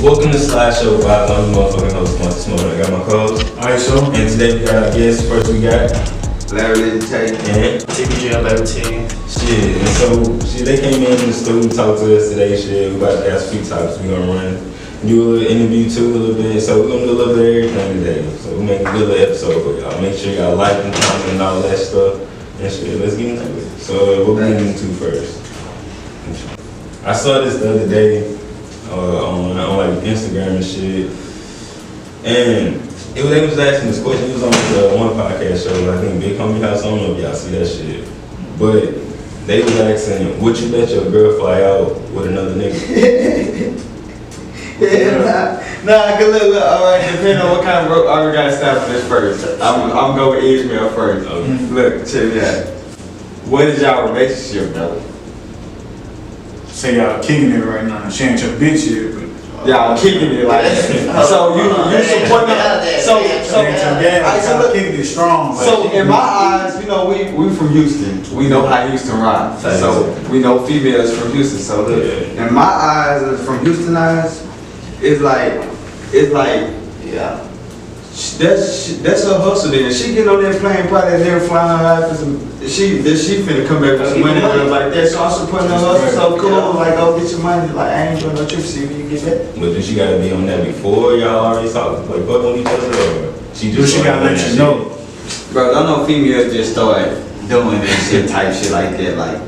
Welcome to Slideshow Vibez. I'm the motherfucking host, Mark Smoke. I got my co-host. Alright, so. And today we got our guests. First we got Larry Tate and TBGM, Baby10. Shit. And so they came in the studio, talked to us today. Shit, we about to ask a few topics. We gonna do a little interview too, a little bit. So we're gonna do a little bit of everything today. So we make a good little episode for y'all. Make sure y'all like and comment and all that stuff. And shit, let's get into it. So what we getting into first? I saw this the other day on like Instagram and shit, and they was asking this question. It was on this one podcast show, I think Big Homie House. I don't know if y'all see that shit, but they was asking, would you let your girl fly out with another nigga? Nah, cause look, alright, depending on what kind of rope, we gotta start with this first. I'm going with Ishmael first. Okay. Look, check me out. What is y'all relationship, brother? Say y'all kicking it right now. She ain't your bitch yet, but Y'all kicking it like so you support that. So y'all kicking it strong. So in my eyes, you know, we from Houston. We know how Houston rocks. So we know females from Houston. So look, in my eyes, from Houston eyes, it's like yeah. That's her hustle then. She get on that plane, probably never flying her life. She finna come back with some money and like that. So I'm supporting her hustle. So cool, like go get your money. Like I ain't doing no trip. See when you get that. But then she gotta be on that before y'all already talk, like fuck on each other, or she gotta let you know. Bro, don't know females just start doing this shit type shit like that. Like,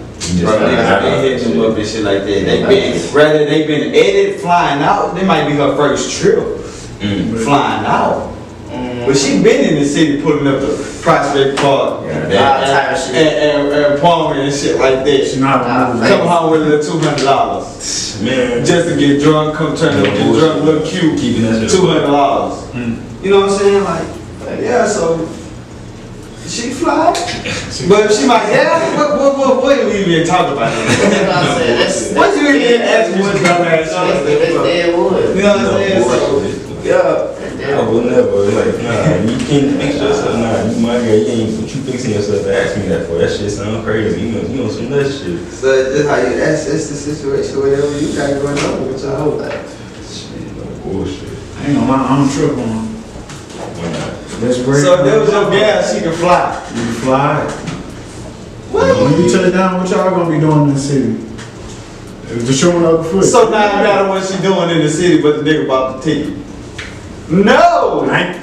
bro, niggas been hitting them up and shit like that. They been edited flying out. They might be her first trip flying out. But she been in the city putting up the Prospect Park and Palmer and shit like that. She not come home with a little $200. Man, just to get drunk, come turn up, get drunk, look cute. Keeping that shit $200. You know what I'm saying? Like, yeah, so she fly. But she might, what do we even talk about? What you even ask me what dumbass shit? You know what I'm saying? So, yeah. I will never, like, nah, you can't fix yourself, nah, you my girl, what you fixing yourself to ask me that for? That shit sound crazy, you know some nut shit. So that's how you, that's the situation, whatever you got going on with your whole life. Shit, no bullshit. I ain't gonna lie, I don't trip on her. Why not? So if there was your gal, she can fly. You can fly. What? When you touch down, what y'all gonna be doing in the city? Just showing up the foot. So now no matter what she doing in the city, but the nigga bought the ticket. No! I ain't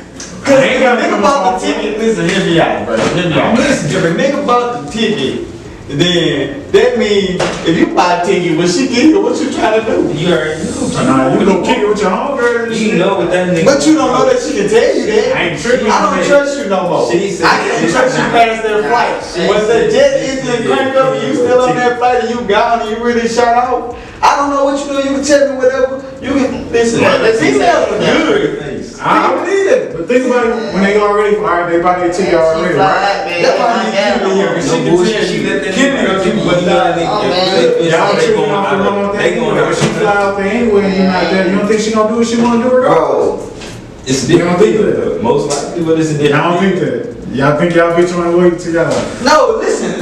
got the nigga bought the ticket. Listen, hear me out, bro. Hear me out. Listen, if a nigga bought the ticket, then that means if you buy a ticket, when she get here, what you trying to do? You already know. Nah, you gonna kick it with your homegirl. You know what that nigga. But you don't know that she can tell you that. I ain't tripping. I don't trust you no more. She said- I can't trust you past that flight. When the jet engine crank up and you still on that flight and you gone and you really shot off, I don't know what you do. You can tell me whatever. You can listen. Females are good. I believe it. But think about it, when they already, alright, they buy their ticket already, right? That's why I need here. She can tell you. Kimmy gonna keep but Y'all tripping off the wrong thing. If she fly out there anyway and you not there, you don't think she gonna do what she wanna do regardless? Bro, it's different. Most likely, but it's a different. I don't think that. Y'all think y'all bitch wanna wait together? No, listen.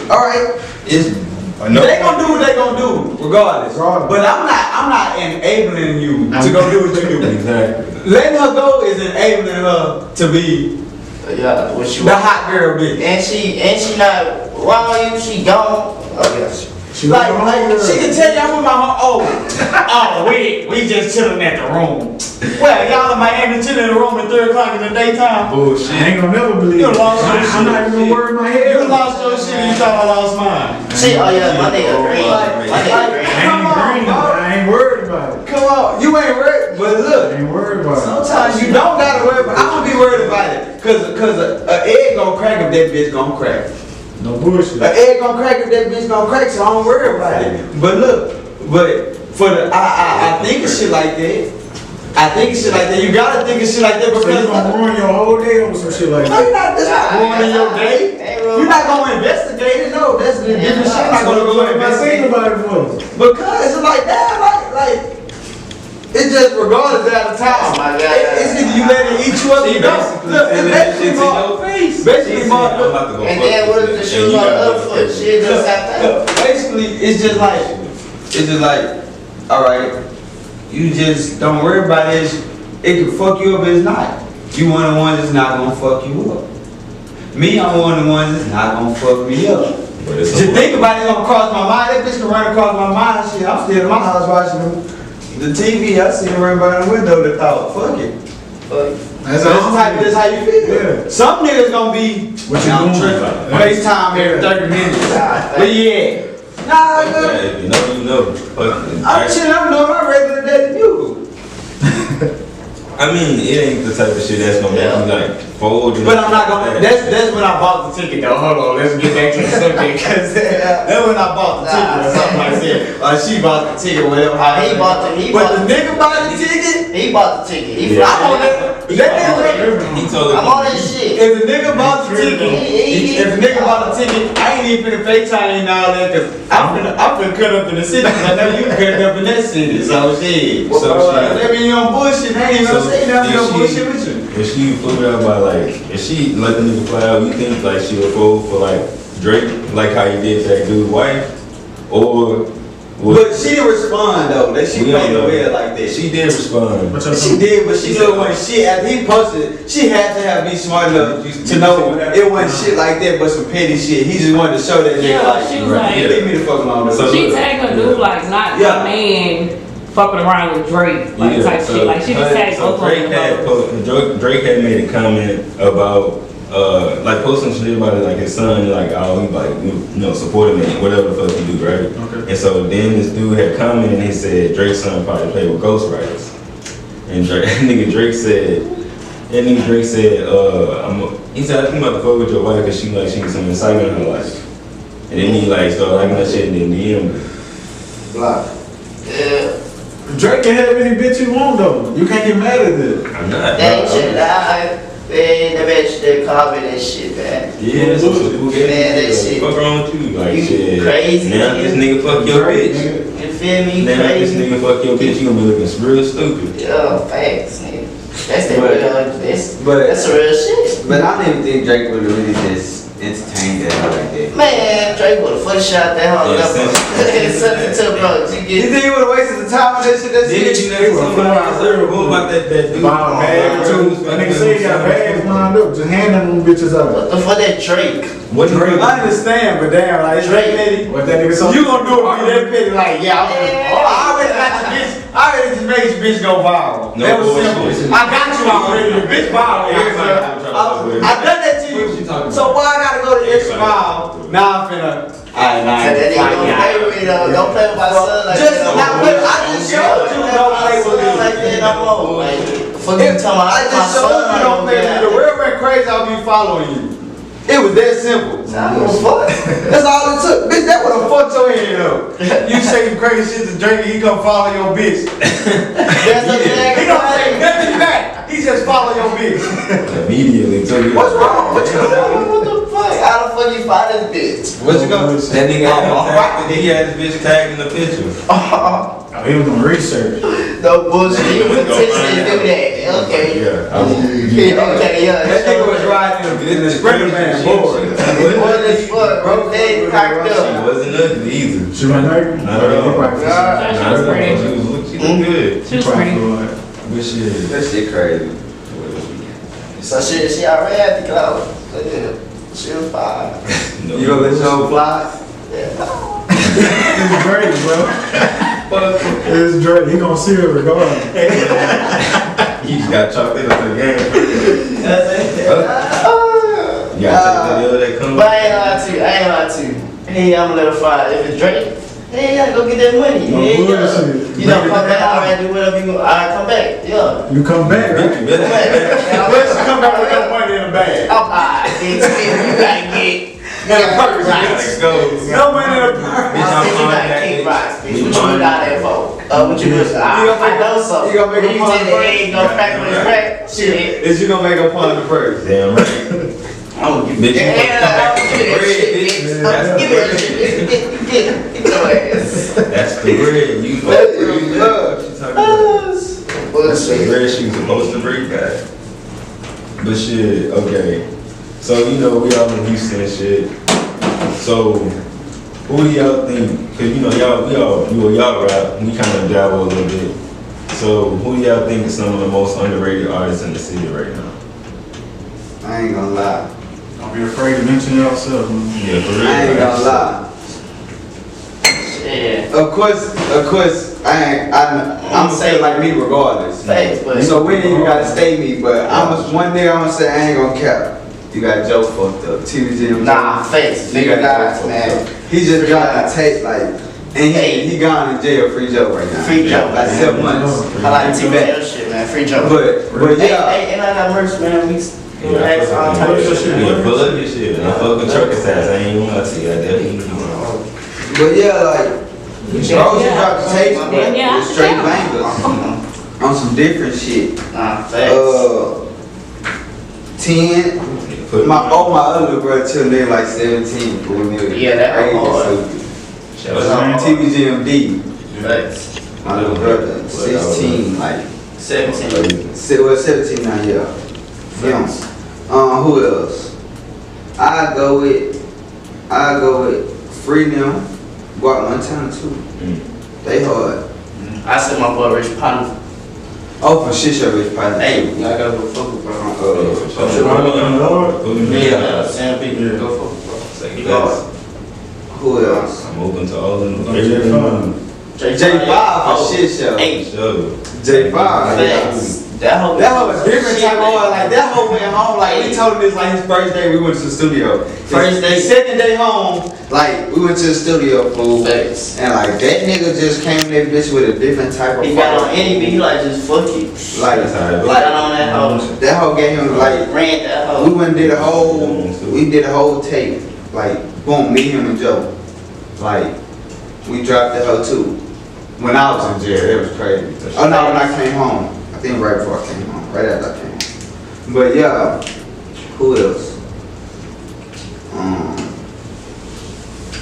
Alright. They gonna do what they gonna do, regardless. But I'm not enabling you to go do what you do. Exactly. Letting her go is enabling her to be the hot girl bitch. And she not, why you, she gone? Oh, yes. Like she can tell you I'm with my home. We just chilling at the room. Well, y'all in Miami chilling in the room at 3 o'clock in the daytime. Bullshit. I ain't gonna never believe You it. lost your shit. I'm not even gonna worry my head. You lost your shit and you thought I lost mine. She, oh yeah, my nigga green. My nigga green. I ain't worried about it. Come on, you ain't worried, but I look. ain't worried about it. Sometimes you don't gotta worry about it. I'm gonna be worried about it. Cause an egg gonna crack if that bitch gonna crack. No bullshit. An egg gonna crack if that bitch gonna crack, so I don't worry about it. But look, for the I think of shit like that. I think of shit like that. You gotta think of shit like that because So you gonna ruin your whole day over some shit like no, that? you're not. That's not ruining your day. You're not gonna investigate it. No, that's the different shit. I'm not gonna go What am I saying investigate. about it for? Because it's like that, like it's just regardless at the time. Oh my God. It's either you let it eat you up or you don't. Look, it's basically more. Basically more. And then what if the shoes on the other foot? She just have to. Basically, it's just like, all right. you just don't worry about it. It can fuck you up, but it's not. You one of the ones that's not gonna fuck you up. Me, I'm one of the ones that's not gonna fuck me up. Just think about it, it's gonna cross my mind. That bitch can run across my mind. Shit, I'm still in my house watching the TV. I see her run by the window. The thought, fuck it. That's how you feel. Yeah. Some niggas gonna be What you doing? FaceTime every 30 minutes. But yeah. Nah, If you know, you know. Fuck. I'm chilling, I'm doing my regular day to you. I mean, it ain't the type of shit that's gonna make you like fold. But I'm not gonna. That's when I bought the ticket though. Hold on, let's get back to the subject because that's when I bought the ticket or something like that. She bought the ticket, whatever. But the nigga bought the ticket. He bought the ticket. I'm on that. He told I'm on this shit. If the nigga bought the ticket, if the nigga bought the ticket, I ain't even finna FaceTime and all that because I'm finna cut up in the city. Cause I know you cut up in that city. So shit. That mean you on bullshit. I ain't gonna say nothing on bullshit with you. If she flew out by like, if she let the nigga fly out, you think like she would fold for like Drake, like how you did that dude's wife, or? But she didn't respond though. That she played the way like that. She did respond. She did, but she still wasn't shit. After he posted, she had to have been smart enough to know it wasn't shit like that, but some petty shit. He just wanted to show that nigga like, she was like, leave me the fuck alone. So she tagged her dude like not my man fucking around with Drake, like type shit. Like she just tagged both of them. Drake had made a comment about like posting shit about it, like his son, like oh he like you know supporting me, whatever the fuck he do, right? Okay. And so then this dude had commented and he said Drake's son probably played with ghostwriters, and Drake said, he said I think about to fuck with your wife because she needs some excitement in her life, and then he like started liking that shit and then DM her. Block. Yeah. Drake can have any bitch you want though. You can't get mad at it. I'm not. That shit live. Man, that bitch they comment that shit, man. Yeah, that's what people get. Man, that shit. Fuck wrong with you? Like You shit. crazy, Now nigga. this nigga fuck your Drake, bitch. nigga. You feel me? Now this Crazy. nigga fuck your bitch, you gonna be looking real stupid. Yo, facts, nigga. That's the But- real. That's the real shit. But I didn't think Drake would really just entertain that like that. Man, Drake would have fuck shot that whole Yeah, level. Something to bro. You You get think he would have wasted the time on that shit? That Did shit. you never what about that dude? Buy a bag or two. That nigga say he got bags lined up. Just hand them bitches out. what the fuck that Drake? What Drake? I understand, but damn, like it's Drake petty. What that nigga say? You gonna do it be that petty? Like yeah, I already got your bitch. I already just made your bitch go viral. No That was bullshit. simple. I got you already. Your bitch viral. I done that to you. So why I gotta go the extra mile? Now I'm finna. That nigga don't play with me though. Don't play with my son like Just that. not, but I just showed you don't play with me. Like that no more. Like, fuck you talking about? I just showed you don't play with me. The world went crazy. I'll be following you. It was that simple. I don't give a fuck. That's all it took. Bitch, that would've fucked your head up. You say some crazy shit to Drake and he come follow your bitch. That's a He don't say nothing back. He just follow your bitch. Immediately took it. What's wrong? What you doing? What the fuck? How the fuck you find this bitch? What you gonna do? That nigga he had his bitch tagged in the picture. Oh, he was doing research. No bullshit. You intentionally do that. Okay. Yeah. Okay, yeah. That nigga was riding in the sprinter van board. What the fuck, bro? They cocked She up. wasn't ugly either. She went ugly? Not at all. She was pretty. She looked good. She was pretty. But shit. That shit crazy. So she already had the clout. She was fine. No. You gonna let your own fly? Yeah. It's Drake, bro. It's Drake. He gonna see it regardless. He just got chalked into the game. You gotta take the deal that comes. But I ain't lying to you. Hey, I'm a little fire. If it's Drake, hey, I go get that money. No Hey, bullshit. you know, come back, alright, do whatever you want. I come back, yeah. You come back, right? You better- Let's come back with your money in the bag. I'm alright, bitch. You gotta get. Let's go. No money in the purse. Bitch, I'm You on gotta that. kick rocks, bitch. What you doing out there for? What you doing? I know something. You gonna make a You pun said first? they ain't gonna crack with his crack. Shit. Is you gonna make a pun in the purse? Damn right. I'm gonna give Bitch, you yeah, come back I'll with give the you that bread, shit, bitch. bitch. Give me that shit. Get your ass. That's the bread. You That's the love. She talking about. That's the Bullshit. bread she was supposed to bring back. But shit, okay. So you know we all in Houston and shit. So who do y'all think? Cause you know y'all rap. We kind of dabble a little bit. So who do y'all think is some of the most underrated artists in the city right now? I ain't gonna lie. Don't be afraid to mention yourself, man. Yeah, for real. I ain't gonna lie. Yeah. Of course, I'm gonna say like me regardless. Thanks, but So we ain't even gotta stay me, but one day I'm gonna say I ain't gonna cap. You got Joe fucked up. TBGM. nah, face. You got Nigga, Joe man. fucked up. He just dropped the tape like, and he gone in jail, free Joe right now. Free Joe. Like 7 months. I like TBGM shit, man. Free Joe. But yeah. Hey, and I got merch, man. We Yeah, ask all types of shit. Yeah, pull up your shit. I fuck with trucker size. I ain't even gonna see. I definitely But yeah, like, Rose dropped the tape, but Yeah. it's straight bangers. On some different shit. Nah, facts. 10. My other little brother till they like 17 for me. Yeah, that hard. Shout What's out. his name? TBGM. Facts. My little brother, 16, like, 17. 17 now, yeah. Films. Who else? I go with Freedom. Guap Montana too. They hard. I said my boy Rich Panda. Oh, for sure, Rich Pilot. Hey, y'all gotta go fuck with bro. Yeah, Sam P. Go fuck with bro. Say He less. hard. Who else? I'm open to all of them. J5 for shit show. Hey, J5. facts. That whole That was a different type of hard. Like that whole went home. Like we told him this like his first day we went to the studio. First day. Second day home, like we went to the studio, fool. Facts. And like that nigga just came in that bitch with a different type of He got on fire. any beat, he like just fuck it. Like Like on that hoe. that whole gave him like Ran that hoe. we went and did a whole tape. Like boom, me, him and Joe. Like we dropped the hoe too. When I was in jail, it was crazy. Oh no, when I came home. I think right before I came home. Right after I came home. But yeah, who else?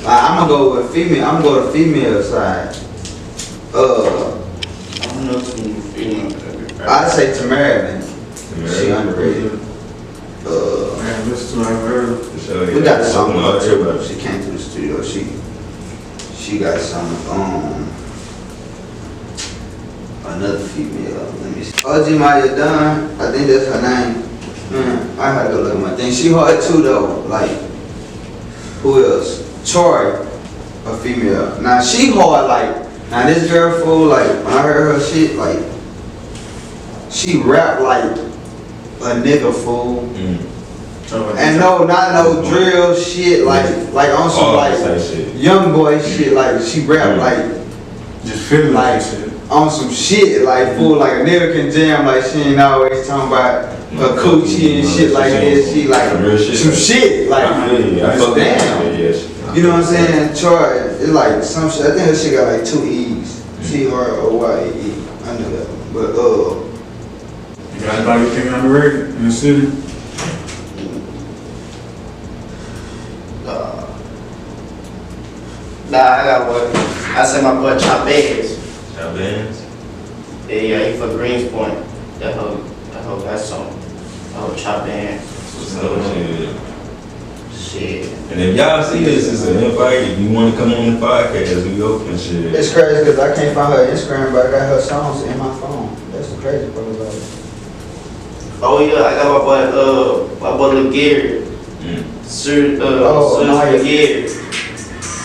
I'm gonna go with female. I'm gonna go to female side. I don't know too many females. I'd say Tamara, man. She underrated. Man, listen to her. We got some too. She came to the studio. She got some. Another female. Let me see. OG Maya Dunn. I think that's her name. Man, I had to go look at my thing. She hard too though. Like, who else? Troy, a female. Now she hard. Like, now this girl fool. Like when I heard her shit, like she rap like a nigga fool. And no, not no drill shit. Like on some like young boy shit. Like she rap like Just feeling like shit. on some shit, like fool, like a nigga can jam, like she ain't always talking about her coochie and shit like this. She like some shit, like damn. You know what I'm saying? Troy, it's like some shit. I think her shit got like 2 E's, Troye. I know that, but You got anybody think underrated in the city? Nah, I got one. I said my boy Chop Bags. Chop bands. Yeah, he for Greenspoint. That whole got some. That whole Chop Band. Shit. And if y'all see this as an invite, if you want to come on the podcast, we open shit. it's crazy because I can't find her Instagram, but I got her songs in my phone. That's the crazy part about it. Oh yeah, I got my boy Lil Gary. Sir, Lil Gary.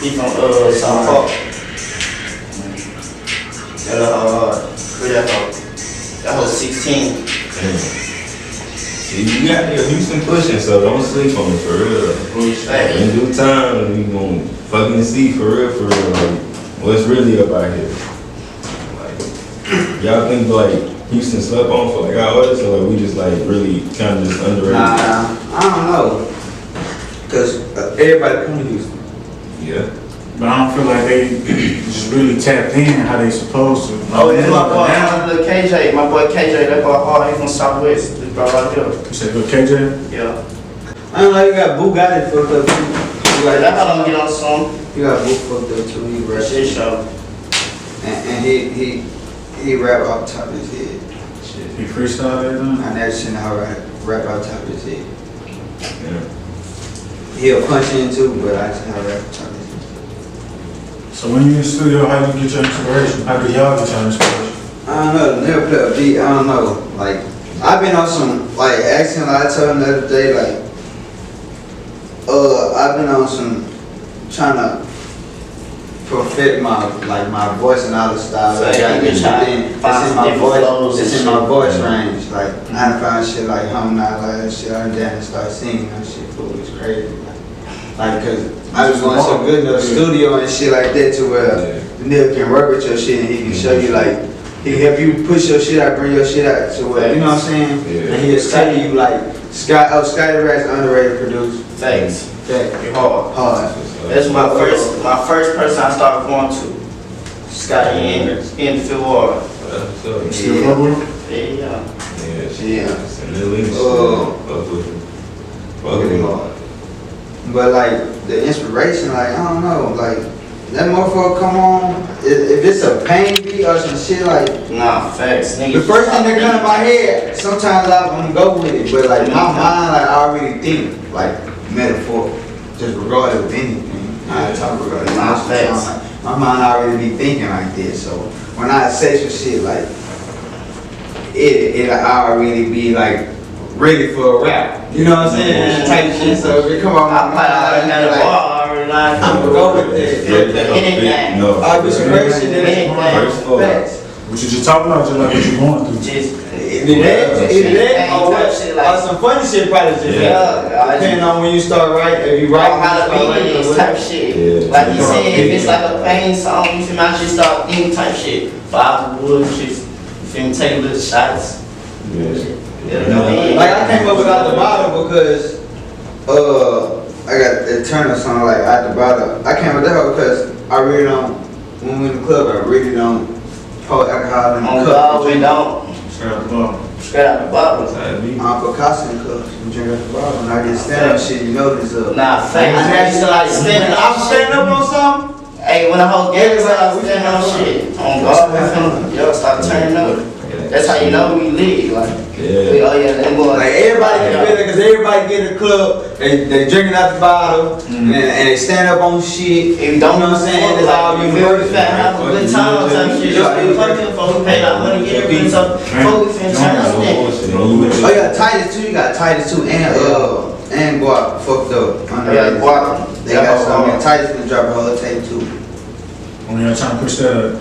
He from South Park. That whole 16. See, you got here Houston pushing, so don't sleep on it for real. In due time, we gonna fucking see for real, like, what's really up out here. Like, y'all think like Houston slept on for like our artists, or like we just like really kind of just underrated? Nah, I don't know. Cause everybody come to Houston. Yeah. But I don't feel like they just really tapped in how they supposed to. Oh yeah, my boy KJ, that boy hard, he from Southwest. This bro right there. You said go KJ? Yeah. I don't know, you got Bugatti fucked up too. That's how I'm get on the song. You got Boog fucked up too, he rap. Shit show. And he rap off the top of his head. Shit. He freestyle everything? I never seen how rap off the top of his head. Yeah. He'll punch in too, but I just how rap off the top of his head. So when you in the studio, how do you get your inspiration? How do y'all get your inspiration? I don't know, never play a beat, I don't know. Like, I've been on some, like, accent, like I told him the other day, like, I've been on some, trying to perfect my voice and all the styles. So I got you trying to find my different voice, flows this and is my shit. voice range. Like, I done found shit like home not like shit, I done start singing and shit, fool, it's crazy. Like, cause I was going so good in the studio and shit like that to where the nigga can work with your shit and he can show you like, he can help you push your shit out, bring your shit out to where, you know what I'm saying? Yeah. And he'll tell you like, Scotty Rack's underrated producer. Thanks. Fact. You hard. Hard. That's my first person I started going to. Scotty in the field water. You still fuck with him? Yeah. And then we fuck with him. But like the inspiration, like I don't know, like that motherfucker come on. If it's a pain beat or some shit, like Nah, facts. Nigga, the first thing that come to my head, sometimes I want to go with it, but like my mind, like I already think like metaphor, just regardless of anything. I talk about it. Nah, facts. Like, my mind already be thinking like this, so when I say some shit like it already be like ready for a rap. You know what I'm saying? Type shit. So if it come on my mind, I'm gonna go with it. Anything. No. I was crazy than Anything. facts. What you just talking about, just like what you going through. Just Or some funny shit probably just depending on when you start writing. If you write, how to beat it type shit. Yeah. Like you said, if it's like a pain song, you feel me? I just start thinking type shit. Firewood, just you feel me? Take little shots. like I came up with Out the Bottle because I got the Turner song like Out the Bottle. I came with that because I really don't, when we in the club, I really don't pour alcohol in the On cup. God, we don't. Straight out the bottom. Straight out the bottle. I'm Picasso in the cups. We drink at the bottle. And I get stand up shit, you know this up. Nah, facts. I used to like standing up. I'm standing up on something. Hey, when the whole game started standing on shit, on God, y'all start turning up. That's how you know we lit. Like, oh yeah, that boy. Like everybody can feel it because everybody get in the club, they drinking out the bottle, and they stand up on shit. If you don't know what I'm saying? It's all you you feel me? Have a good time type shit. Just be fucking before we pay that money, get everything so before we finna turn up then. Oh, you got Titus too. You got Titus too, and Guap fucked up. Yeah, Guap. They got some. Titus gonna drop a whole tape too. When y'all trying to push that up.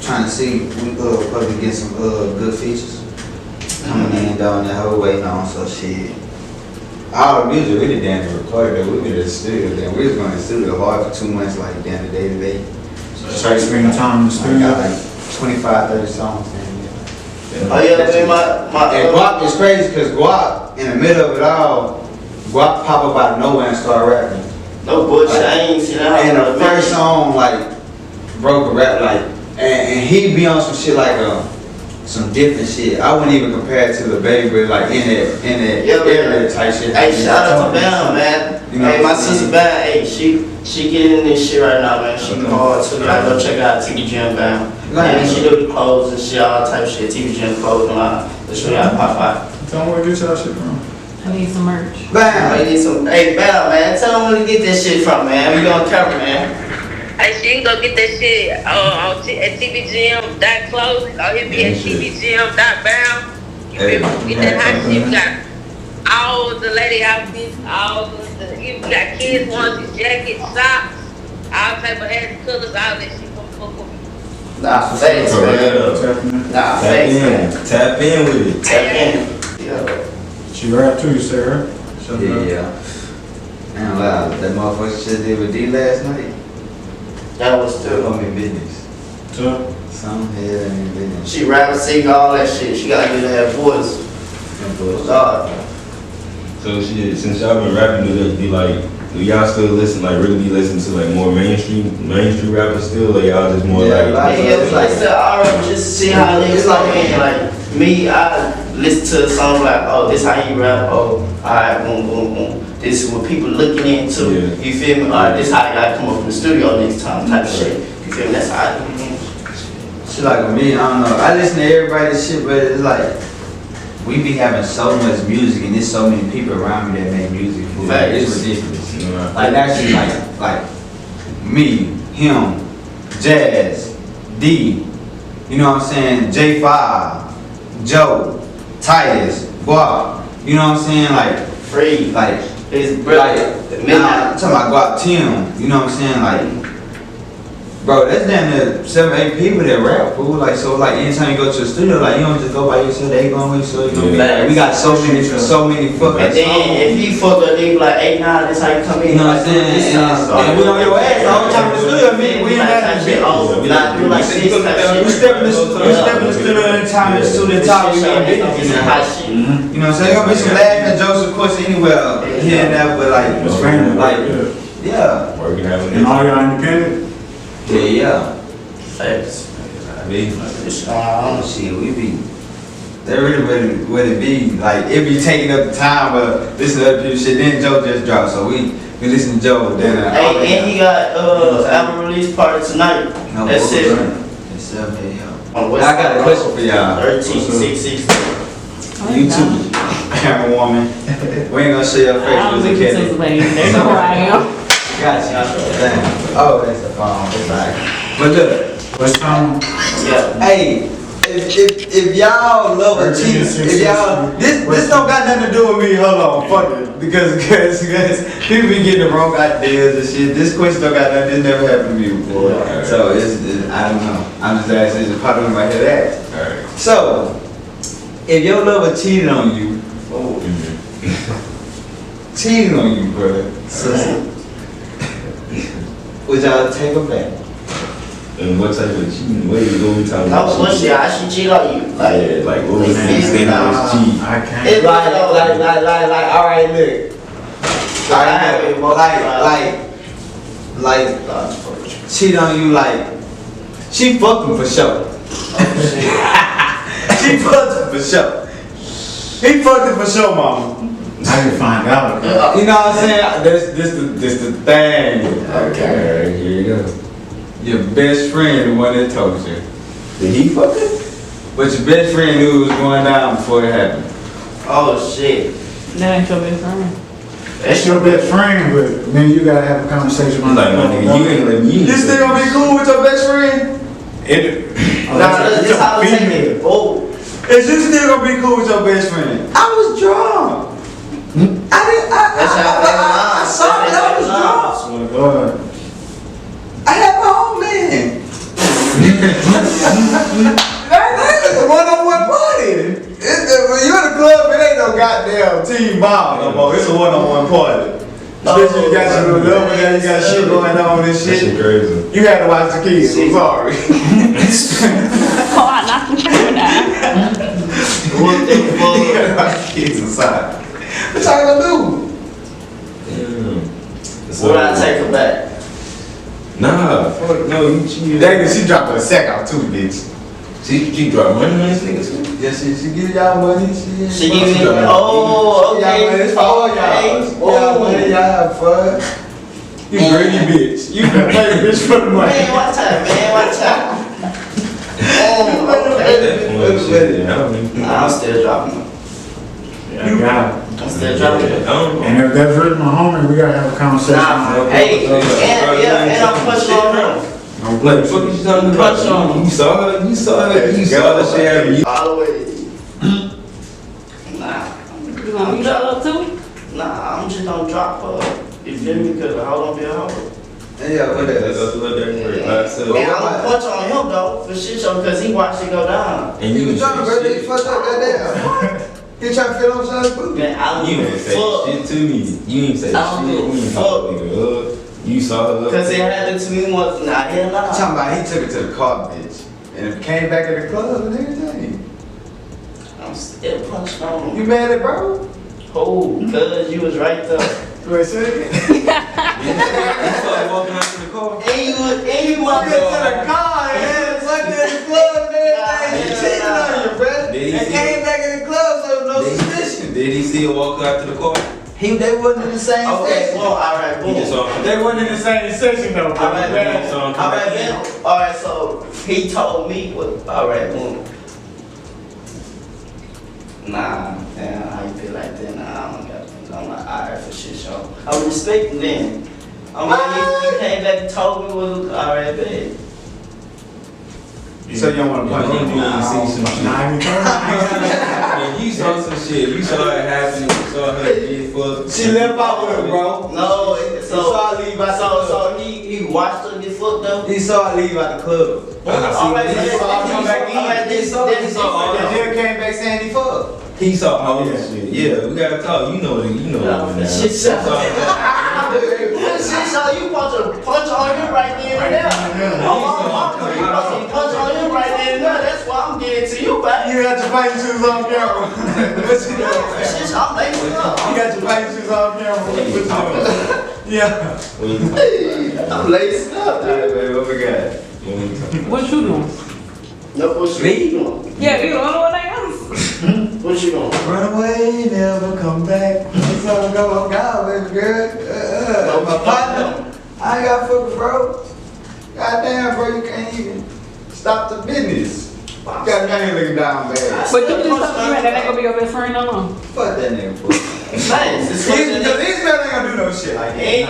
Trying to see we probably get some good features coming in down that whole way on. So shit. All the music really damn near recorded though. We been in the studio then. We was going to the studio hard for 2 months like damn the day to day. So you spending time in the I studio? got like 25, 30 songs in. Oh yeah, man, my And Guap is crazy because Guap, in the middle of it all, Guap pop up out of nowhere and start rapping. no bullshit. I ain't seen that. And the first song like broke a rap like, and he be on some shit like some different shit. I wouldn't even compare it to the Baby, like in that area type shit. Hey, shout out to Bam, man. You know Hey, my what I'm sister saying? Bam, hey, she getting in this shit right now, man. She hard too. I go check out TBGM Bam. And she do the clothes and shit, all type of shit. TBGM clothes and all. Let's show y'all pop out. Tell me where you get y'all shit from. I need some merch. Bam! Need some. Hey, Bam, man. Tell them where to get this shit from, man. We gonna cover, man. Hey, she can go get that shit at TBGM.close. Or hit me at TBGM.bound. You feel me? Get that hot shit. We got all the lady outfits, all we got kids onesies, jackets, socks, all type of ass colors, all that shit. Come fuck with me. Nah, thanks, man. Nah, thanks, man. Tap in with it. Tap in. Yeah. She rap too, you say her? Yeah. Man, wow, that motherfucker shit did with D last night. That was still. Homie business. So, Some head in business. She rap, sing, all that shit. She gotta get that voice. God. So shit, since y'all been rapping, do y'all still listen, like really be listening to like more mainstream rappers still, or y'all just more Yeah, like? Yeah, it's like still alright, just see how niggas like in. Like me, I listen to the song like, oh, this how you rap. Oh, alright, boom, boom, boom. This is what people looking into. Yeah. You feel me? Alright, this how you gotta come up in the studio next time, type of shit. You feel me? That's how I do it. Shit like me, I don't know. I listen to everybody's shit, but it's like we be having so much music and there's so many people around me that make music. Like, it's ridiculous. You know, Like actually, like me, him, Jazz, D, you know what I'm saying, J5, Joe, Titus, Guap, you know what I'm saying, like, Free. like, His brother. nah, I'm talking about Guap Tim, you know what I'm saying, like, bro, that's damn near 7, 8 people that rap, fool. Like, so, like, anytime you go to the studio, like, you don't just go by yourself, they going with you, so you know, like, we got so many fucking And then if he fuck a nigga like 8, 9, that's how you come in. you know what I'm saying? And we on your ass the whole time in the studio, man. We ain't that shit. We not do like this type shit. We step in the studio anytime in the studio top, we ain't It's a hot shit. you know what I'm saying? There's gonna be some laughing jokes, of course, anywhere here and there, but like, like, yeah. Working out with And all y'all independent? Yeah. Facts. Shit, we be. That really what it be. Like, it be taking up the time, but listen to other people's shit. Then Joe just dropped, so we listen to Joe. Then Hey, and he got album release party tonight. That's it. It's 7 a.m. On I got a question for y'all. 13-6-6. You too, camera woman. We ain't gonna show your I face, don't was think it, it's Kenny? his way. They know who I am. Gotcha. Damn. Oh, that's the phone. It's like, but look, What's time? Yeah. hey, if y'all love a cheat, if y'all this don't got nothing to do with me. Hold on, fuck it, because people be getting the wrong ideas and shit. This question don't got nothing. This never happened to me before, so it's I don't know. I'm just asking. It's a part of my head ask. Alright. So, if your lover cheated on you, cheated on you, brother, would y'all take her back? And what type of cheating? What we talking How about? much shit? How she cheat on you? Yeah, like what was the extent of this cheat? I can't. It's Like, all right, look. Like, cheat on you, like, she fucked him for sure. She fucked him for sure. He fucked him for sure, mama. I can find out. You know what I'm saying? This the thing. Okay, alright, here you go. Your best friend, the one that told you. Did he fuck it? But your best friend knew it was going down before it happened. Oh shit. That ain't your best friend. That's your best friend, but man, you gotta have a conversation. I'm like, my nigga, you ain't let me. You still gonna be cool with your best friend? Nah, this how we take it. Oh. Is you still gonna be cool with your best friend? I was drunk. That's how I saw it, I was drunk. I had my own man. That's a one-on-one party. When you're in the club, it ain't no goddamn team ball no more. It's a one-on-one party. Especially you got your little lover there, you got shit going on and That shit shit. crazy. You had to watch the kids. I'm sorry. Oh, I knocked the camera down. What the You fuck? gotta watch the kids inside. What y'all gonna do? Damn. Would I take her back? Nah, fuck no, you cheated. Dang, she dropped a sack out too, bitch. She dropped money on this nigga too? Yeah, she give y'all money. She She give me. Oh, okay. Y'all money, it's for all y'all. Y'all money, y'all have fun. You greedy bitch. You better pay the bitch for the money. Man, what time, man? What time? That shit, I don't even think. Nah, I'm still dropping them. Yeah, I got it. I'm still dropping them. I don't know. And if that's really my homie, we gotta have a conversation. Nah, hey, and I'm pushing on them. What the fuck is you talking about? Punch on. You saw her that shit happen. All the way. Nah. You gonna beat her up too? Nah, I'm just gonna drop her. You feel me? Cause the hoe don't be a hoe. Yeah, what That's that? a little different. Like I said. And I'm gonna punch on him though, for shit show, cause he watched it go down. And You you was drunk, bro. You fucked up goddamn. He trying to fit on Sean's booty. Man, I don't You give ain't a say fuck. shit to me. You ain't say I don't shit. give a You ain't fuck. talk nigga up. You saw her up. Cause it happened to me once. Nah, hell nah. Talking about he took it to the car, bitch. And it came back at the club and everything. I'm still punching on You him. mad at bro? Oh, cause you was right there. Wait, say it again. You started walking out to the car. And you Walk into the car and had something at the club and everything. He cheated on you, bro. Did he And see came back in the club, so no suspicion. Did he still walk out to the car? They wasn't in the same Okay, section. well, alright, He boom. just saw him. They wasn't in the same section though. Alright, man. boom. Alright, then. Alright, so he told me what. Alright, boom. Nah, damn, how you feel like that? Nah, I don't got things. I'm like, alright, for shit show. I was respecting them. I mean, he came back and told me what. Alright, babe. So you don't want to punch him? You see some shit. Man, you saw some shit. You saw it happening. You saw her get fucked. She left out with him, bro. No, He saw her leave out the club. so he watched her get fucked up. He saw her leave out the club. Alright, He saw her come back in. He saw all And then came back saying he fucked. He saw all this shit. Yeah, we gotta talk. You know now. Shit, so you punch on him right there and there. You punch on him right there and there. That's why I'm getting to you, back. You got your fighting shoes on camera. Shit, I'm lacing up. You got your fighting shoes on camera. Yeah. I'm lacing up. Alright, baby, what we got? What you doing? No, what you doing? Yeah, you don't know what I am. What you doing? Run away, never come back. It's all go on God, baby girl. My partner, I ain't got fucking bro. Goddamn, bro, you can't even stop the business. Goddamn, looking down bad. But you just told me that ain't gonna be your best friend no more. Fuck that nigga, fool. Nice. These men ain't gonna do no shit like that. Ain't.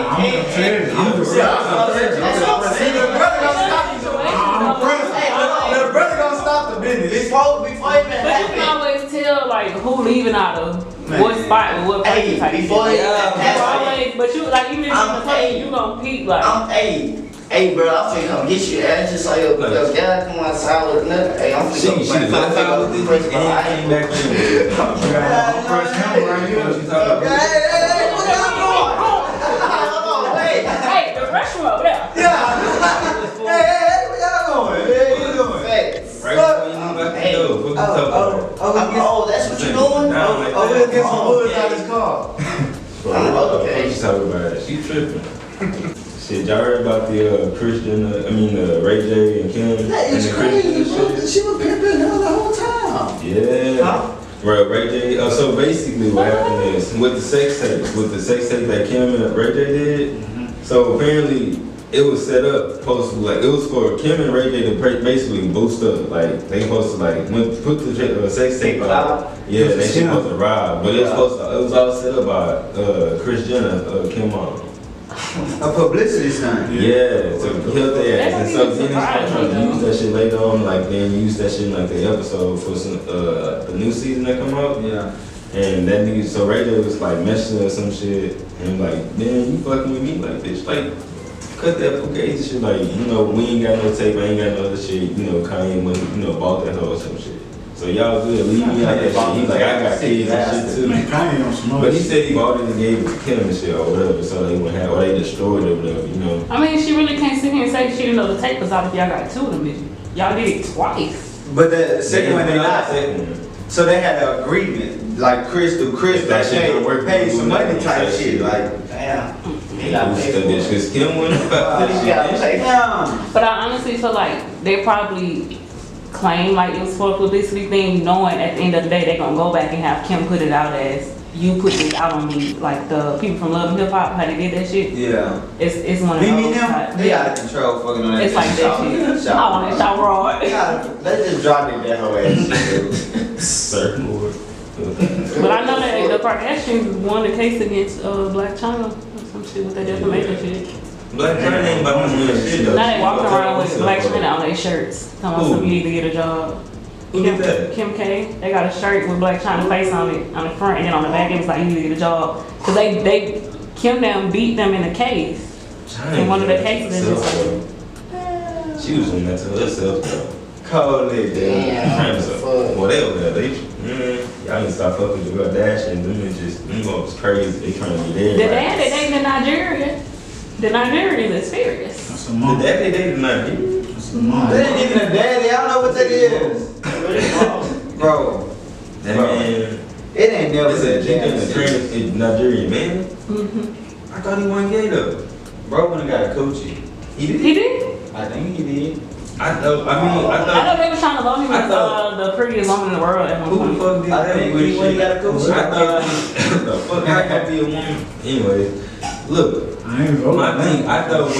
That's what I'm saying. The brother gonna stop you. The brother gonna stop the business. Before even But you can happened. always tell like who leaving out of what spot and what place Hey, type before shit. it happened. But you like even if I'm you play, you gonna peep like. Hey, bro, I'm finna come get you. I just saw your guy come outside with nothing. Hey, I'm finna She left out with this nigga and came back to me. First number right here. She's talking about. Hey, what y'all doing? Hey, the restroom over there. Yeah. Hey, what y'all doing? Hey, what you doing? Facts. Right before you leave out the door, what you talking about? Oh, that's what you doing? We'll get some bullets out his car. Okay. She's talking about it. She tripping. Shit, y'all heard about the Ray J and Kim That and is the crazy, Christian bro. shit? She was pimping her the whole time. Yeah. Huh? Right, Ray J. So basically, what happened is with the sex tape that Kim and Ray J did. So apparently, it was set up supposed to it was for Kim and Ray J to basically boost up. Like they supposed to put the sex tape out. Yeah, they supposed to rob, but it was all set up by Kris Jenner, Kim mom. A publicity stunt. Yeah, to kill their ass. And so then he's trying to use that shit later on, like then use that shit in like the episode for some the new season that come out. Yeah. And that nigga, so Ray J was like messing or some shit, and like, man, you fucking with me, like, bitch, like, cut that fugazi shit, like, we ain't got no tape, I ain't got no other shit, Kanye went, bought that hoe or some shit. So y'all good, leave me out that shit. He's like, I got kids and shit too. Man, Kanye on some But he said he bought it and gave it to Kim and shit or whatever, so they wouldn't have, or they destroyed it or whatever, I mean, she really can't sit here and say she didn't know the tape was out if y'all got two of them bitches. Y'all did it twice. But the second one, they not. Second one. So they had an agreement, like Chris That shit gonna work, paid some money type that shit, like. Damn. They Yeah, got paid for it. because Kim went about that You gotta shit. pay for it. Yeah. But I honestly feel like they probably claim like it was for a publicity thing, knowing at the end of the day they're gonna go back and have Kim put it out as you put this out on me, like the people from Love and Hip Hop, how they did that shit. Yeah. It's one of Me, those. them, they out of control fucking on that. It's like that shit. I want that shot raw. They just dropped it that whole ass. Surfboard. But I know that the Kardashians won the case against Black China or some shit with that defamation shit. Black China ain't about to win shit though. Now they walking around with Black China on their shirts. Talking about some you need to get a job. Who did that? Kim K. They got a shirt with Black China face on it on the front, and then on the back it was like you need to get a job. Cause they Kim them beat them in the case. In one of the cases, it's just like, she was doing that to herself though. Cold lit, Damn. Whatever, y'all need to stop fucking with the Kardashians. Them is crazy. They trying to be there. the dad they dating in Nigeria. The Nigerian is serious. That's a The mom. daddy they did not do. That's a mom. They ain't even a daddy, I don't know what that is. Bro, That man, it ain't never listen, been he been a trained Nigerian man. Mm-hmm. I thought he wasn't gay though. Bro would've got a coochie. He did. He did? I think he did. I know. I mean, I I thought. know they were trying to vote him I as thought- the prettiest woman in the world at one Who the point. fuck did I that? think with he shit? would've got a coochie. I thought. The fuck? How can be a woman? Anyway, look. I ain't voting. My thing, I thought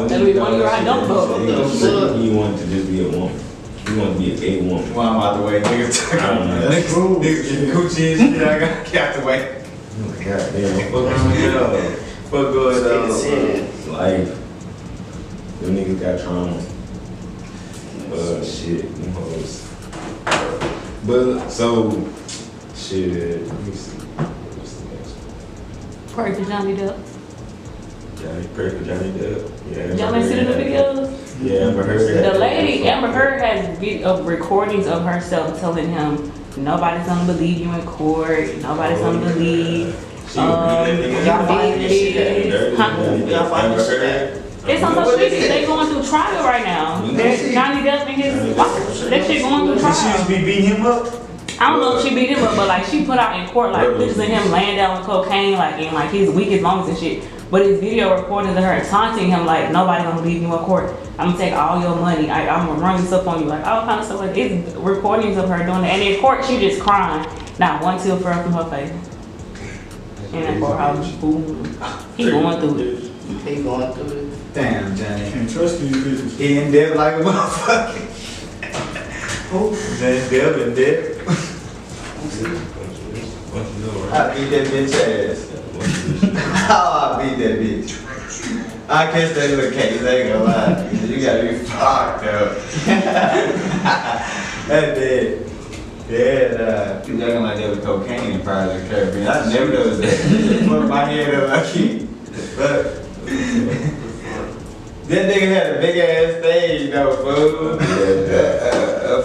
when That'd be one year I don't vote. he wanted to just be a woman. He wanted to be a gay woman. Well, I'm out the way, niggas. I don't know. That's cool. Niggas getting coochie and shit, I got out the way. Oh, God damn, fuck wrong with Fuck going on. y'all? Life. Them niggas got trauma. Shit, them hoes. But so, shit. Let me see. What's the next one? Pray for Johnny Depp. Pray for Johnny Depp. Yeah. Y'all ain't seen the videos? Yeah, Amber Heard. The lady, Amber Heard, has recordings of herself telling him, nobody's gonna believe you in court, nobody's gonna believe, Y'all find this shit at? Y'all find this shit at? it's on social media, they going through trial right now. Johnny Depp and his wife, that shit going through Did she just trial. be beating him up? I don't know if she beat him up, but like she put out in court like pictures of him laying down with cocaine, like in like his weakest moments and shit. But his video recordings of her taunting him like, nobody gonna believe you in court. I'm gonna take all your money. I'm gonna run this up on you, like all kind of stuff. Like it's recordings of her doing that. And in court, she just crying, not one tear fell from her face. In that courthouse, boom. He going through it. He going through it. Damn, Johnny. Can't trust these bitches. He in debt like a motherfucker. Oh, Johnny Depp in debt. I beat that bitch ass. How I beat that bitch? I catch that little case, I ain't gonna lie. You gotta be fucked up. That dead. Yeah, you acting like that with cocaine in Pirates of the Caribbean. I never noticed that. Fuck my head up like he. But that nigga had a big ass stage though, fool.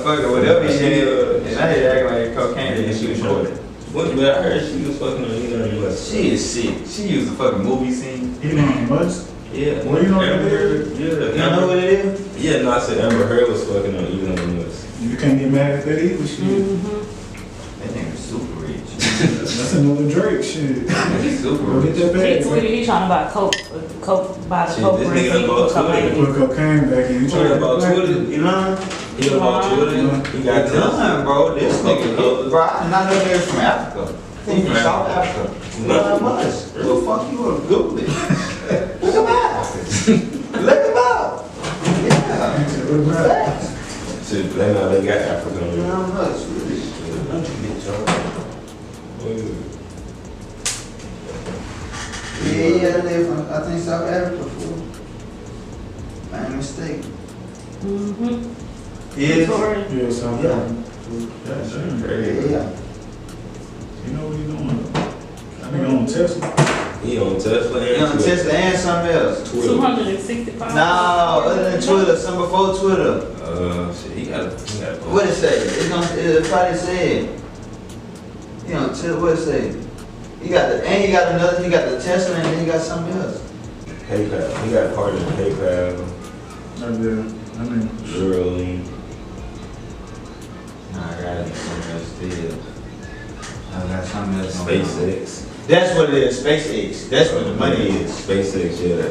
Fucking whatever he did. And I had acting like cocaine and she was short. What? But I heard she was fucking on Elon Musk. She is sick. She used a fucking movie scene. Elon Musk? Yeah. What you know what Amber that Heard. is? Yeah. You know what it is? Yeah, no, I said Amber Heard was fucking on Elon Musk. You can't get mad at that either, shit. That nigga's super rich. That's another Drake shit. He's super Go get rich. that He bag. tweeted he trying to buy coke, buy the Shit, coke this brand. nigga done bought Twitter. Put cocaine back in. You talking about Twitter? Elon? He about Twitter. He got Tesla. Elon, bro. This nigga, bro, I did not know they was from Africa. He from South Africa. Elon Musk. What the fuck you gonna Google it? Look him out. Look him out. Yeah. Facts. Shit, they know they got Africa on there. Elon Musk, really. Don't you get your Yeah, they from, I think South Africa, fool. If I ain't mistaken. Yeah, South Yeah. Africa. That's crazy. Yeah. You know what he doing? I think on Tesla. He on Tesla and You know, Tesla and something else. Twitter. 265. No, other than Twitter, some before Twitter. Shit, he got. What it say? It probably said. You know, what it say? He got the Tesla and then he got something else. PayPal. He got part of PayPal. I mean, Neuralink. No, I got something else still. I got something else. SpaceX. That's what it is, SpaceX. That's what the money is. SpaceX, yeah.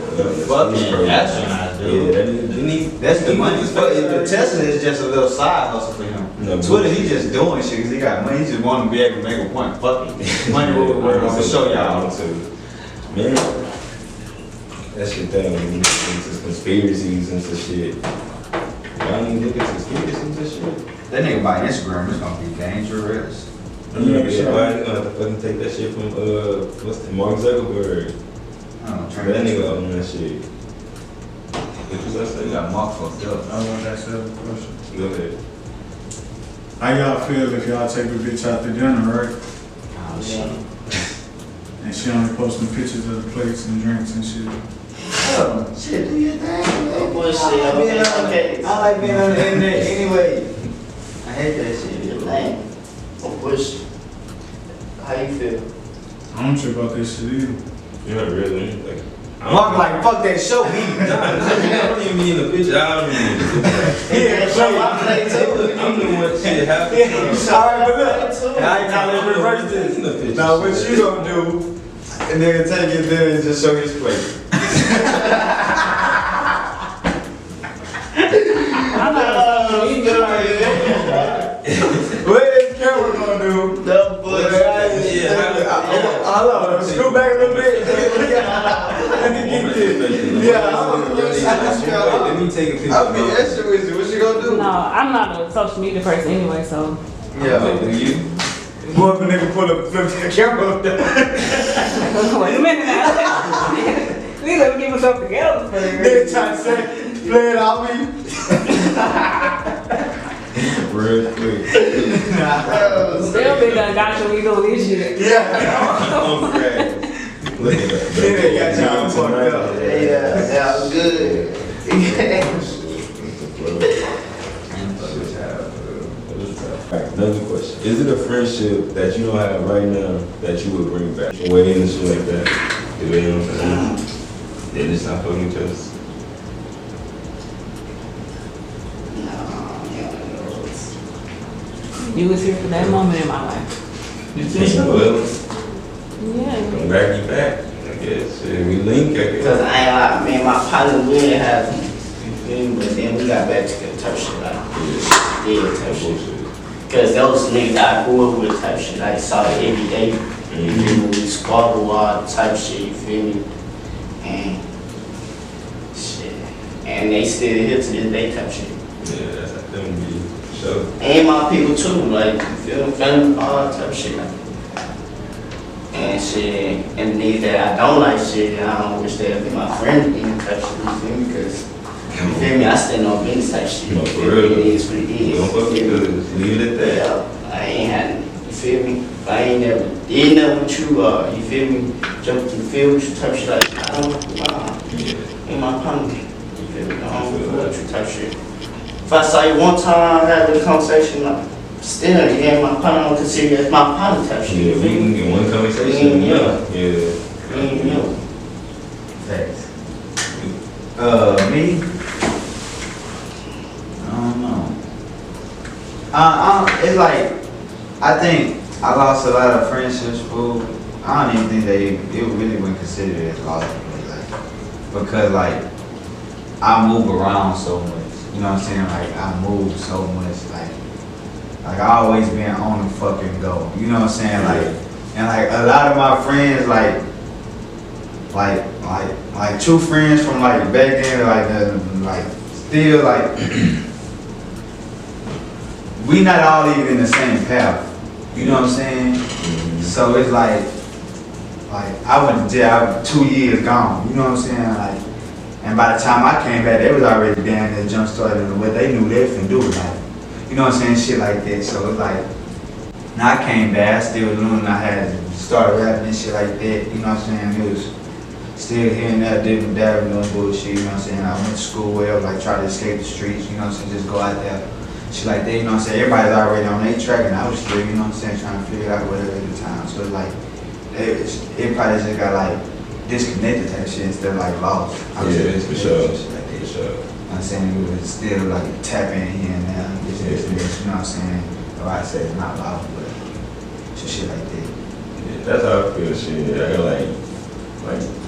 Fucking astronaut, dude. Yeah, That's the money. The Tesla is just a little side hustle for him. No, Twitter, he just doing shit because he got money. He just want to be able to make a point. Fuck it. Money will work. I'm gonna show y'all. Man, that shit thing when you look into conspiracies and some shit. Y'all need to look at conspiracies and shit. That nigga by Instagram is gonna be dangerous. Yeah, why you gonna have to fucking take that shit from what's the Mark Zuckerberg? That nigga own that shit. What you gonna say? They got Mark fucked up. I want that second question. Go ahead. How y'all feel if y'all take a bitch out to dinner, right? Oh shit. And she only posting pictures of the plates and drinks and shit. Oh shit, do your thing. Oh, bullshit. Okay. I like being on the internet anyway. I hate that shit. Your thing. Oh, bullshit. How you feel? I don't trip about this shit either. You're not really like. Mark like, fuck that show, me. I don't even be in the picture. I don't even need the picture. Yeah, show I play too. I'm the one shit happening. Sorry, but look. I ain't gonna reverse this. Now, what you gonna do? And nigga take it there and just show his plate. What is camera gonna do? The bullshit. Hold on, scoot back a little bit. Let me get this. Yeah, Let me take a picture. I mean, that shit with you. What you gonna do? No, I'm not a social media person anyway, so. Yeah, you. Boy, if a nigga pull up, flip the camera up there. Wait a minute now. We gotta get myself together first. Nigga trying to say, play it out me. Real quick. They'll be done got you when you doing this shit. I'm crazy. Look at that. They got y'all fucked up. Yeah, that was good. Alright, another question. Is it a friendship that you don't have right now that you would bring back? Wedding and shit like that. You know what I'm saying? They just not fucking each other. You was here for that moment in my life. You think so? Well, Yeah. come back, you back. I guess. Shit, we link, I guess. Cause I ain't like, me and my partner, we didn't have, you feel me? But then we got back together type shit, like, yeah, type shit. Cause those niggas I grew up with type shit, like, saw it every day. You feel me? We squabble all type shit, you feel me? And, shit. And they still here to this day type shit. Yeah, that's how them be. Sure. And my people too, like, you feel me? Family, all type of shit, like. And shit, and niggas that I don't like shit, I don't wish they'd be my friend again type shit, you feel me? Cause, you feel me? I stand on business type shit. No, You for feel me? real. It is what it is. Don't fuck you with feel me? us. Leave it at that. Yeah, I ain't had, you feel me? If I ain't never did nothing with you, you feel me? Jump through the field with you type shit, like, I don't, in my partner, you feel me? I don't feel with you type shit. If I saw you one time, have a conversation, like, still, you ain't my partner, I don't consider you as my partner type shit. Yeah, You we feel can me? get one conversation. Yeah. Yeah. Facts. Me? I don't know. It's like, I think I lost a lot of friendships, fool. I don't even think it really wouldn't consider it as lost. Like, because like, I move around so much. You know what I'm saying? Like, I move so much. Like I always been on the fucking go. You know what I'm saying? Like, and like a lot of my friends, like true friends from like back then, like still like we not all even in the same path. You know what I'm saying? So it's like I went to jail, 2 years gone. You know what I'm saying? Like, and by the time I came back, they was already down there jump started in what they knew they finna do. Like, you know what I'm saying? Shit like that. So it's like, now I came back, I still knew I had to start rapping and shit like that. You know what I'm saying? It was still here and there, different dabbing, no bullshit. You know what I'm saying? I went to school well, like try to escape the streets. You know what I'm saying? Just go out there, shit like that. You know what I'm saying? Everybody's already on their track, and I was still, you know what I'm saying, trying to figure out whatever at the time. So it's like, it probably just got like disconnected type shit instead of like lost. I was Yeah, for sure. Shit like that. For sure. I'm saying it was still like tapping in here and there. This, you know what I'm saying? Or I say it's not loud, but just shit like that. Yeah, that's how I feel. Shit. I got like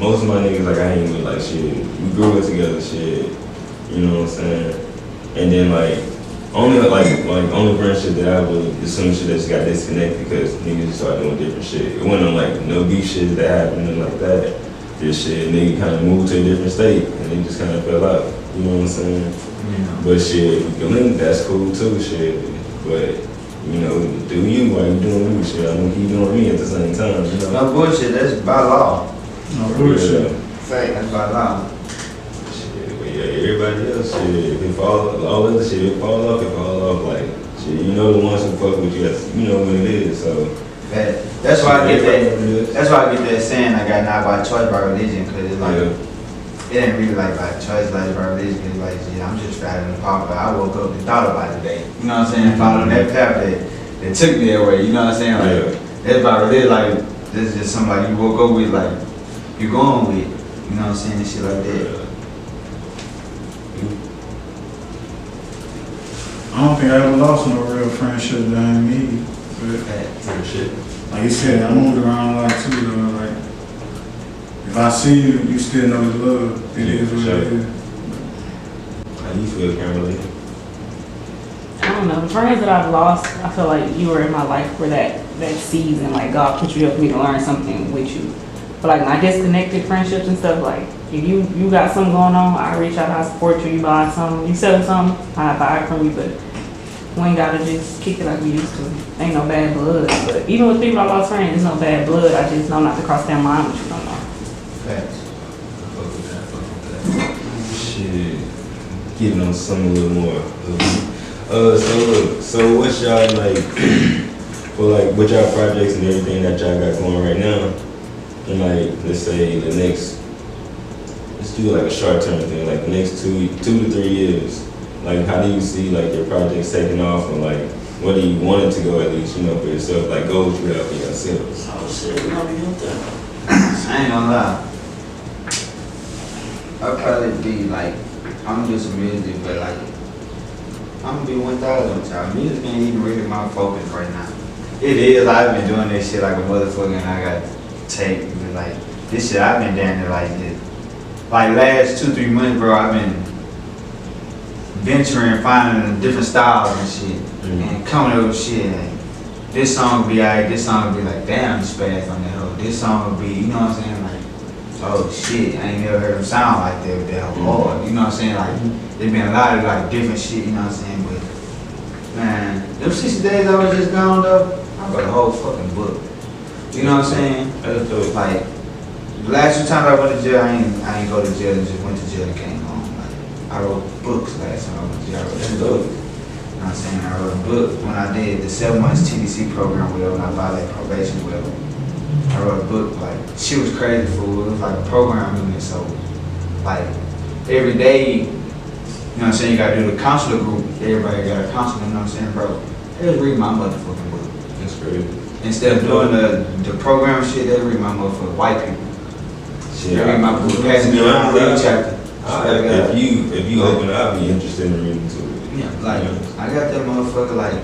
most of my niggas, like I ain't with like shit. We grew up together, shit. You know what I'm saying? And then like only friendship that I would assume shit that just got disconnected because niggas just started doing different shit. It wasn't like no beef shit that happened and like that. This shit, nigga kind of moved to a different state and they just kind of fell out. You know what I'm saying? Yeah. But shit, we can link, that's cool too, shit. But, you know, do you while you doing you, shit. I'm gonna keep doing me at the same time, you know? No bullshit, that's by law. No bullshit. That's by law. Shit, but yeah, everybody else, shit, if it fall, all other shit, it fall off, like, shit, you know the ones who fuck with you, you know what it is, so. That's why I get that. That's why I get that saying I got not by choice by religion, cause it's like it ain't really like by choice, like by religion. It's like yeah, I'm just following the path. I woke up and thought about it today. You know what I'm saying? Following that path that took me that way. You know what I'm saying? Like that's by religion. Like this is just somebody you woke up with, like you going with. You know what I'm saying? And shit like that. I don't think I ever lost no real friendship that ain't me. That shit. Like you said, I moved around a lot too, though. Like, if I see you, you still know the love. It is what it is. How you feel, Kimberly? I don't know. The friends that I've lost, I feel like you were in my life for that season. Like God put you here for me to learn something with you. But like my disconnected friendships and stuff, like if you got something going on, I reach out, I support you, you buy something, you sell something, I buy it from you, but we ain't gotta just kick it like we used to. Ain't no bad blood. But even with people I lost friends, there's no bad blood. I just know not to cross that line with you no more. Facts. Shit. getting on some a little more. So what's y'all like for like what y'all projects and everything that y'all got going right now? And like let's say the next, let's do like a short term thing, like the next 2 to 3 years. Like how do you see like your projects taking off, and like what do you want it to go at least, you know, for yourself, like goals you have for yourselves? Oh shit, we gonna be up there. I ain't gonna lie. I'll probably be like, I'm gonna do some music, but like, I'm gonna be 1,000 with y'all. Music ain't even really my focus right now. It is, I've been doing this shit like a motherfucker, and I got tape, but like, this shit I've been down there like this. Like last 2-3 months, bro, I've been venturing, finding different styles and shit, and coming up with shit. And this song will be alright, this song will be like, damn, you spazzed on that hoe. This song will be, you know what I'm saying, like, oh shit, I ain't never heard them sound like that with that hoe hard. You know what I'm saying, like, there been a lot of like different shit, you know what I'm saying, but man, them 60 days I was just gone though, I wrote a whole fucking book. You know what I'm saying? Like, the last 2 times I went to jail, I ain't go to jail, just went to jail and came home. Like, I wrote books last time I went to jail. I wrote that book. You know what I'm saying? I wrote a book when I did the 7 months TDC program, whatever, when I violated probation, whatever. I wrote a book, like, shit was crazy, fool. It was like a program unit, so, like, every day, you know what I'm saying, you gotta do the counselor group. Everybody got a counselor, you know what I'm saying, bro? They just read my motherfucking book. That's crazy. Instead of doing the program shit, they read my motherfucking white people. Shit, They read my book, passing me around the chapter. If you open it, I'll be interested in reading to it. Yeah, like, I got that motherfucker, like,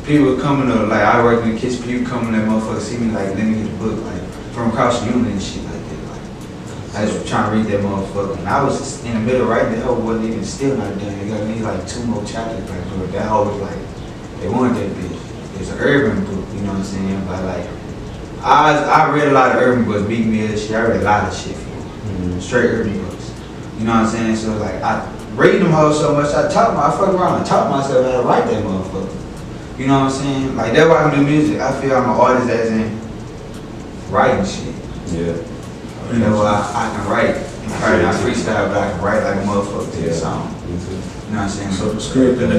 people coming to, like, I work in the kitchen, people coming to that motherfucker, see me, like, let me get the book, like, from across the unit and shit like that, like, I was trying to read that motherfucker, and I was in the middle right there, wasn't even still not done, they got me, like, 2 more chapters, like, but that hoe was, like, they wanted that bitch. It's an urban book, you know what I'm saying, but, like, I read a lot of urban books, Big Mill shit, I read a lot of shit, straight urban books, you know what I'm saying, so, like, I read them hoes so much, I fuck around and taught myself how to write that motherfucker. You know what I'm saying? Like, that's why I can do music. I feel I'm an artist as in writing shit. Yeah. You know, I can write. Probably not freestyle, but I can write like a motherfucker to the song. Me too. You know what I'm saying? So the script and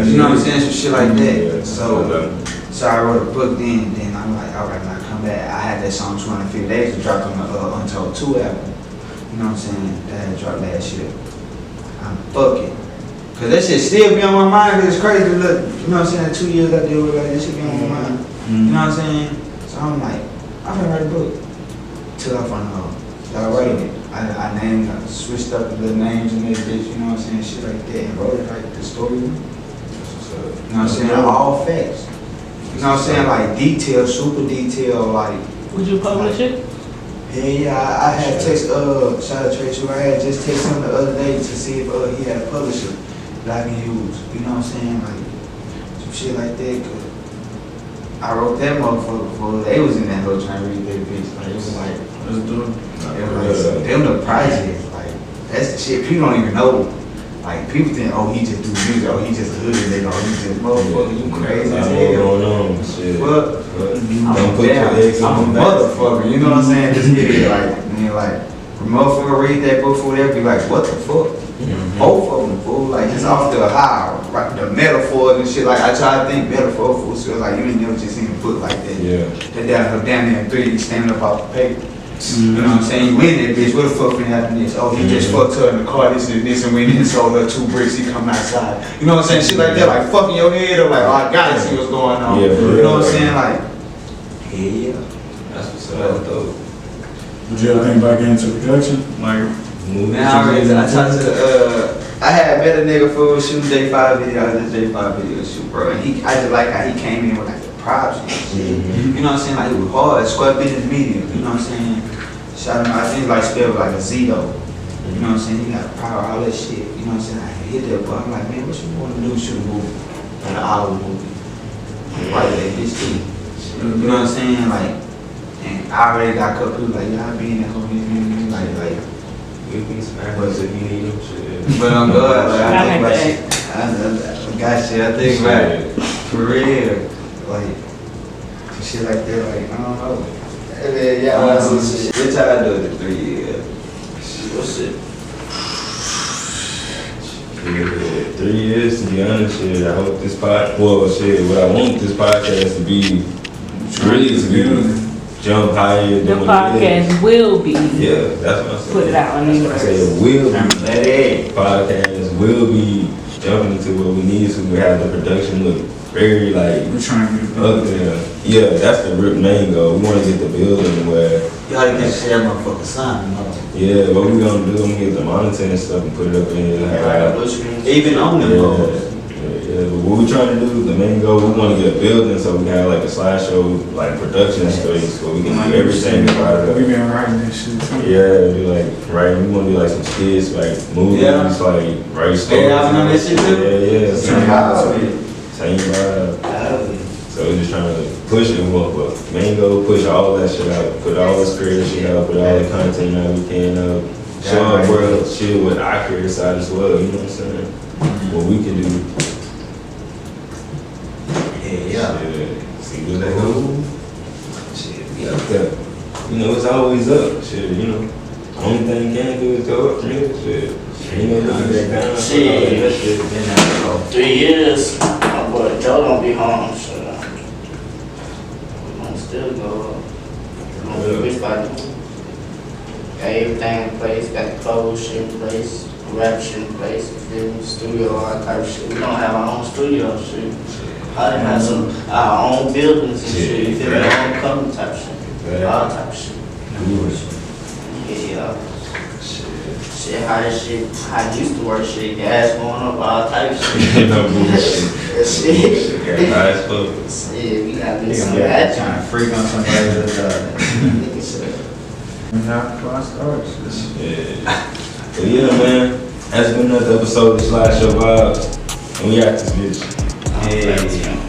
You know what I'm saying? Some shit like Yeah. that. So I wrote a book then I'm like, all right, when I come back, I had that song 250 Days to drop on the Untold 2 album. You know what I'm saying? That had dropped last year. I'm fucking. Cause that shit still be on my mind, cause it's crazy. Look, you know what I'm saying? 2 years I deal with like that shit be on my mind. You know what I'm saying? So I'm like, I'm gonna write a book. Till I find out. Started writing it. I switched up the names and this bitch, you know what I'm saying? Shit like that, and wrote it like the story. You know what I'm saying? All facts. You know what I'm saying? Like detail, super detail, like. Would you publish it? Yeah, I had text, shout out Trey True, I had just text him the other day to see if he had a publisher that I can use. You know what I'm saying? Like, some shit like that. Cause I wrote that motherfucker before. They was in that whole trying to read that bitch. Like, it was like, let's do it. it was like, them the prizes. Like, that's the shit people don't even know. Like, people think, oh, he just do music, oh, he just a hood, they know, he just, motherfucker, you crazy as hell. Going on, shit. Well, Don't put your eggs I'm on a the back. motherfucker, you know what I'm saying? Just get it, like, I mean, like, a motherfucker read that book for they'll be like, what the fuck? Both of them, fool, like, it's off the high, right, the metaphors and shit, like, I try to think metaphor, fool, so like, you ain't never just seen a book like that. Yeah. That down there in 3D, standing up off the paper. You know what I'm saying? You win that bitch, what the fuck finna happen this? Oh, he just fucked her in the car, this and this, and went in and sold her 2 bricks, he come outside. You know what I'm saying? Shit like that, like fucking your head up, like, oh, I gotta see what's going on. Yeah, You know what I'm saying? Like, yeah. That's what's up, though. Would you ever think about getting into production? Like, Now I talked to I had met a nigga for shooting J5 video, this J5 video shoot, bro. And I just like how he came in with like the props and shit. You know what I'm saying? Like it was hard, square business media, you know what I'm saying? Shout him out, I think like spelled like a Z though. You know what I'm saying? He got power, all that shit. You know what I'm saying? I hit that, but I'm like, man, what you want to do? Shoot a movie, like an hour movie. Right there, this shit. You know what I'm saying? Like, and I already got a couple people like, yeah, I be in that whole like. We can smack us if you need them, shit. But I'm good, like, I think about shit. I got shit, I think about it. For real. Like, some shit like that, like, I don't know. Hey, yeah, I do shit. What time I do it in 3 years? What's it? Yeah, 3 years to be honest. Shit, I hope this what I want this podcast to be, really to be jump higher The than what it is. podcast will be. Yeah, that's what I'm saying. Put it out on That's what I say. It will be. Hey, Podcast will be jumping into what we need to have the production look very like We're trying to get up there. Yeah, that's the main goal. We want to get the building where. Y'all can share motherfucking sign, motherfucker. Yeah, what we gonna do? I'm gonna get the monitor and stuff and put it up in here. Even on them motherfuckers. Yeah, but what we trying to do, the main goal, we want to get a building so we can have like a slideshow, like production space where we can do everything about We it. been writing this shit too. Yeah, do like, right, we want to do like some skits, like movies, Yeah. like write stories. Hey, y'all been on that shit too? Yeah, Same vibe. Same vibe. So we're just trying to push it more, but main goal, push all that shit out, put all this creative shit out, put all the content out we can out. Show the world shit with our creative side as well, you know what I'm saying? What we can do. Yeah. Shit, see where they go. Shit, we up there. You know, it's always up. Shit, you know. Only thing you can do is go up from here. Shit. You know, looking back down. Shit. That shit. 3 years, my boy Joe don't be home, so we gonna still go up. We gonna be rich by then. Got everything in place, got the clothes shit in place, rap shit in place, you feel me? Studio, all that type of shit. We don't have our own studio shit. Probably have our own buildings and shit, you feel me? Our own company type shit, all type of shit. Yeah. Shit, how it used to work, shit, gas going up, all type of shit. No bullshit. Shit. Got high as fuck. Yeah, we gotta do some Nigga, of that. trying to freak on somebody that's Yeah, class arts. Yeah. But yeah, man. That's been another episode of Slideshow Vibes. And we out this bitch. Hey.